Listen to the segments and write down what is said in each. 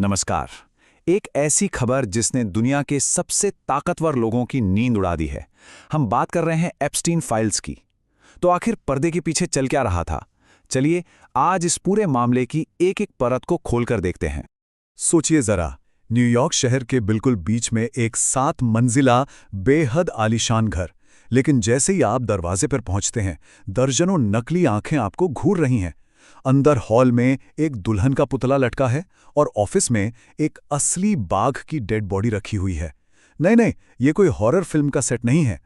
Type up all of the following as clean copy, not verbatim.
नमस्कार। एक ऐसी खबर जिसने दुनिया के सबसे ताकतवर लोगों की नींद उड़ा दी है। हम बात कर रहे हैं एप्स्टीन फाइल्स की। तो आखिर पर्दे के पीछे चल क्या रहा था? चलिए आज इस पूरे मामले की एक-एक परत को खोलकर देखते हैं। सोचिए जरा, न्यूयॉर्क शहर के बिल्कुल बीच में एक 7 मंजिला बेहद आलीशान घर। लेकिन जैसे ही आप दरवाजे पर पहुंचते हैं, दर्जनों नकली आंखें आपको घूर रही हैं। अंदर हॉल में एक दुल्हन का पुतला लटका है और ऑफिस में एक असली बाघ की डेड बॉडी रखी हुई है। नहीं नहीं, ये कोई हॉरर फिल्म का सेट नहीं है।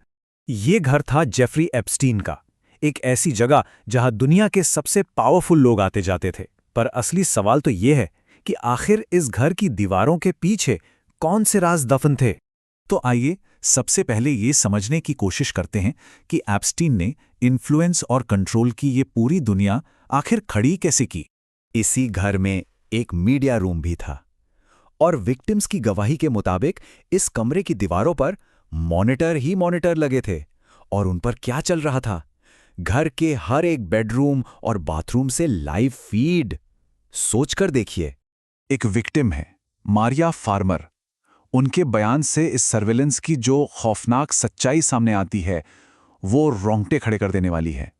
ये घर था जेफरी एप्स्टीन का, एक ऐसी जगह जहां दुनिया के सबसे पावरफुल लोग आते जाते थे। पर असली सवाल तो ये है कि आखिर इस घर की दीवारों के पीछे कौन से राज दफन थे? तो आइए सबसे पहले ये समझने की कोशिश करते हैं कि एप्स्टीन ने इन्फ्लुएंस और कंट्रोल की ये पूरी दुनिया आखिर खड़ी कैसे की। इसी घर में एक मीडिया रूम भी था और विक्टिम्स की गवाही के मुताबिक इस कमरे की दीवारों पर मॉनिटर ही मॉनिटर लगे थे। और उन पर क्या चल रहा था? घर के हर एक बेडरूम और बाथरूम से लाइव फीड। सोचकर देखिए। एक विक्टिम है, मारिया फार्मर। उनके बयान से इस सर्वेलेंस की जो खौफनाक सच्चाई सामने आती है, वो रोंगटे खड़े कर देने वाली है।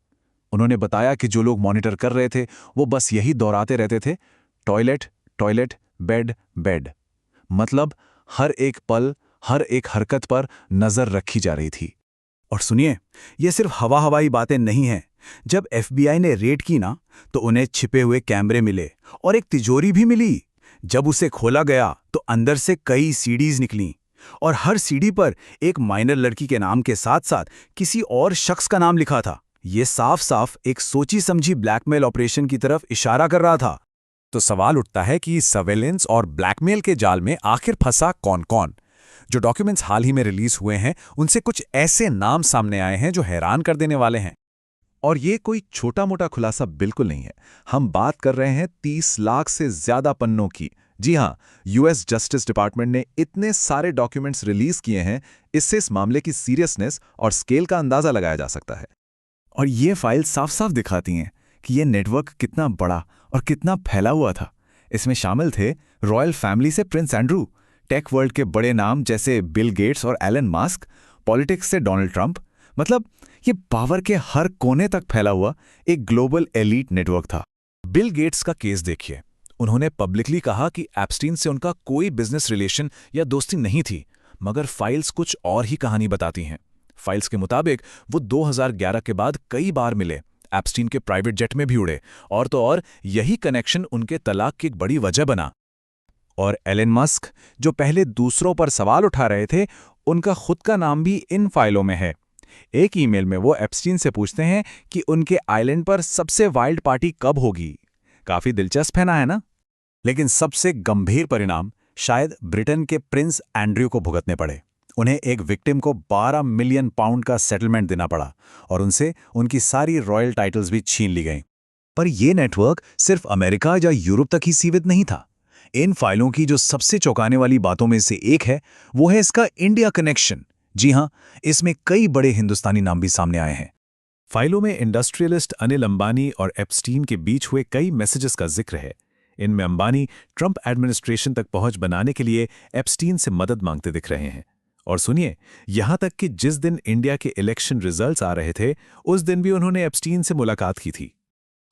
उन्होंने बताया कि जो लोग मॉनिटर कर रहे थे, वो बस यही दोहराते रहते थे, टॉयलेट, टॉयलेट, बेड, बेड। मतलब हर एक पल, हर एक हरकत पर नजर रखी जा रही थी। और सुनिए, ये सिर्फ हवा हवाई बातें नहीं हैं। जब एफबीआई ने रेड की ना, तो उन्हें छिपे हुए कैमरे मिले और एक तिजोरी भी मिली। जब उसे खोला गया तो अंदर से कई सीडीज निकलीं और हर सीडी पर एक माइनर लड़की के नाम के साथ साथ किसी और शख्स का नाम लिखा था। ये साफ साफ एक सोची समझी ब्लैकमेल ऑपरेशन की तरफ इशारा कर रहा था। तो सवाल उठता है कि सर्वेलेंस और ब्लैकमेल के जाल में आखिर फंसा कौन कौन? जो डॉक्यूमेंट्स हाल ही में रिलीज हुए हैं, उनसे कुछ ऐसे नाम सामने आए हैं जो हैरान कर देने वाले हैं। और ये कोई छोटा मोटा खुलासा बिल्कुल नहीं है। हम बात कर रहे हैं 30 लाख से ज्यादा पन्नों की। जी हाँ, यूएस जस्टिस डिपार्टमेंट ने इतने सारे डॉक्यूमेंट्स रिलीज किए हैं, इससे इस मामले की सीरियसनेस और स्केल का अंदाजा लगाया जा सकता है। और ये फाइल साफ साफ दिखाती हैं कि ये नेटवर्क कितना बड़ा और कितना फैला हुआ था। इसमें शामिल थे रॉयल फैमिली से प्रिंस एंड्रू, टेक वर्ल्ड के बड़े नाम जैसे बिल गेट्स और एलन मास्क, पॉलिटिक्स से डोनाल्ड ट्रंप। मतलब ये पावर के हर कोने तक फैला हुआ एक ग्लोबल एलीट नेटवर्क था। बिल गेट्स का केस देखिए। उन्होंने पब्लिकली कहा कि एप्स्टीन से उनका कोई बिजनेस रिलेशन या दोस्ती नहीं थी, मगर फाइल्स कुछ और ही कहानी बताती हैं। फाइल्स के मुताबिक वो 2011 के बाद कई बार मिले, एप्स्टीन के प्राइवेट जेट में भी उड़े, और तो और यही कनेक्शन उनके तलाक की एक बड़ी वजह बना। और एलन मस्क, जो पहले दूसरों पर सवाल उठा रहे थे, उनका खुद का नाम भी इन फाइलों में है। एक ईमेल में वो एप्स्टीन से पूछते हैं कि उनके आइलैंड पर सबसे वाइल्ड पार्टी कब होगी। काफी दिलचस्प है ना? लेकिन सबसे गंभीर परिणाम शायद ब्रिटेन के प्रिंस एंड्रयू को भुगतने पड़े। उन्हें एक विक्टिम को 12 मिलियन पाउंड का सेटलमेंट देना पड़ा और उनसे उनकी सारी रॉयल टाइटल्स भी छीन ली गईं। पर यह नेटवर्क सिर्फ अमेरिका या यूरोप तक ही सीमित नहीं था। इन फाइलों की जो सबसे चौंकाने वाली बातों में से एक है, वो है इसका इंडिया कनेक्शन। जी हां, इसमें कई बड़े हिंदुस्तानी नाम भी सामने आए हैं। फाइलों में इंडस्ट्रियलिस्ट अनिल अंबानी और एप्स्टीन के बीच हुए कई मैसेजेस का जिक्र है। इनमें अंबानी ट्रंप एडमिनिस्ट्रेशन तक पहुंच बनाने के लिए एप्स्टीन से मदद मांगते दिख रहे हैं। और सुनिए, यहां तक कि जिस दिन इंडिया के इलेक्शन रिजल्ट्स आ रहे थे, उस दिन भी उन्होंने एप्स्टीन से मुलाकात की थी।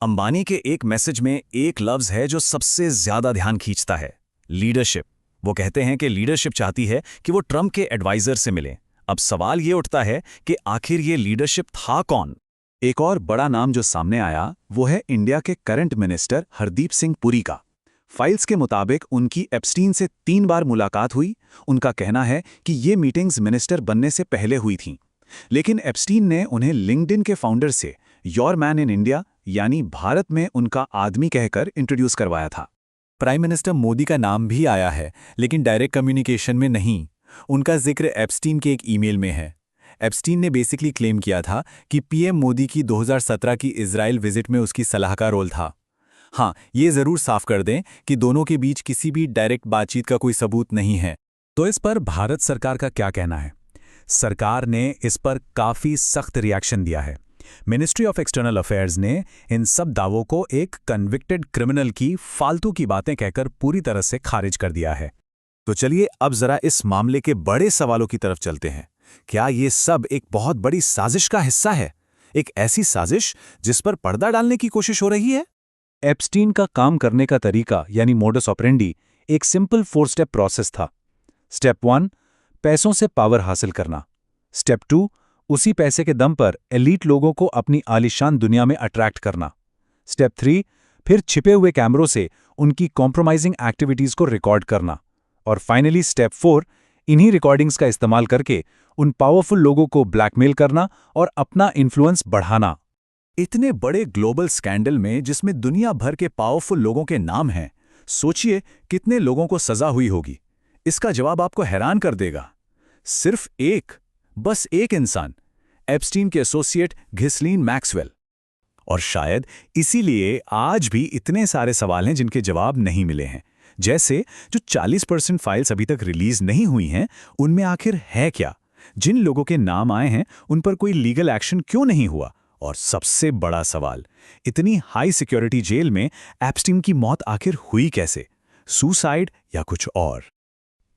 अंबानी के एक मैसेज में एक लफ्ज है जो सबसे ज्यादा ध्यान खींचता है, लीडरशिप। वो कहते हैं कि लीडरशिप चाहती है कि वो ट्रंप के एडवाइजर से मिलें। अब सवाल ये उठता है कि आखिर ये लीडरशिप था कौन? एक और बड़ा नाम जो सामने आया, वो है इंडिया के करंट मिनिस्टर हरदीप सिंह पुरी का। फाइल्स के मुताबिक उनकी एप्स्टीन से 3 बार मुलाकात हुई। उनका कहना है कि ये मीटिंग्स मिनिस्टर बनने से पहले हुई थीं। लेकिन एप्स्टीन ने उन्हें लिंक्डइन के फाउंडर से योर मैन इन इंडिया, यानी भारत में उनका आदमी कहकर इंट्रोड्यूस करवाया था। प्राइम मिनिस्टर मोदी का नाम भी आया है, लेकिन डायरेक्ट कम्युनिकेशन में नहीं। उनका जिक्र एप्स्टीन के एक ईमेल में है। एप्स्टीन ने बेसिकली क्लेम किया था कि पीएम मोदी की 2017 की इजराइल विजिट में उसकी सलाह का रोल था। हाँ, ये जरूर साफ कर दें कि दोनों के बीच किसी भी डायरेक्ट बातचीत का कोई सबूत नहीं है। तो इस पर भारत सरकार का क्या कहना है? सरकार ने इस पर काफी सख्त रिएक्शन दिया है। मिनिस्ट्री ऑफ एक्सटर्नल अफेयर्स ने इन सब दावों को एक कन्विक्टेड क्रिमिनल की फालतू की बातें कहकर पूरी तरह से खारिज कर दिया है। तो चलिए अब जरा इस मामले के बड़े सवालों की तरफ चलते हैं। क्या ये सब एक बहुत बड़ी साजिश का हिस्सा है? एक ऐसी साजिश जिस पर पर्दा डालने की कोशिश हो रही है? एप्स्टीन का काम करने का तरीका यानी मोडस ऑपरेंडी एक सिंपल 4 स्टेप प्रोसेस था। स्टेप 1, पैसों से पावर हासिल करना। स्टेप 2, उसी पैसे के दम पर एलीट लोगों को अपनी आलीशान दुनिया में अट्रैक्ट करना। स्टेप 3, फिर छिपे हुए कैमरों से उनकी कॉम्प्रोमाइजिंग एक्टिविटीज को रिकॉर्ड करना। और फाइनली स्टेप 4, इन्हीं रिकॉर्डिंग्स का इस्तेमाल करके उन पावरफुल लोगों को ब्लैकमेल करना और अपना इन्फ्लुएंस बढ़ाना। इतने बड़े ग्लोबल स्कैंडल में जिसमें दुनिया भर के पावरफुल लोगों के नाम हैं, सोचिए कितने लोगों को सजा हुई होगी। इसका जवाब आपको हैरान कर देगा। सिर्फ बस एक इंसान, एप्स्टीन के एसोसिएट घिस्लीन मैक्सवेल। और शायद इसीलिए आज भी इतने सारे सवाल हैं जिनके जवाब नहीं मिले हैं। जैसे जो 40% फाइल्स अभी तक रिलीज नहीं हुई हैं, उनमें आखिर है क्या? जिन लोगों के नाम आए हैं उन पर कोई लीगल एक्शन क्यों नहीं हुआ? और सबसे बड़ा सवाल, इतनी हाई सिक्योरिटी जेल में एप्स्टीन की मौत आखिर हुई कैसे? सुसाइड या कुछ और?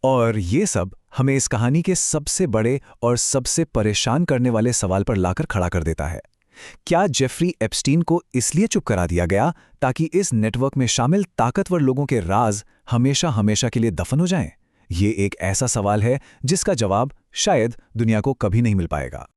और ये सब हमें इस कहानी के सबसे बड़े और सबसे परेशान करने वाले सवाल पर लाकर खड़ा कर देता है। क्या जेफरी एप्स्टीन को इसलिए चुप करा दिया गया ताकि इस नेटवर्क में शामिल ताकतवर लोगों के राज हमेशा हमेशा के लिए दफन हो जाएं? ये एक ऐसा सवाल है जिसका जवाब शायद दुनिया को कभी नहीं मिल पाएगा।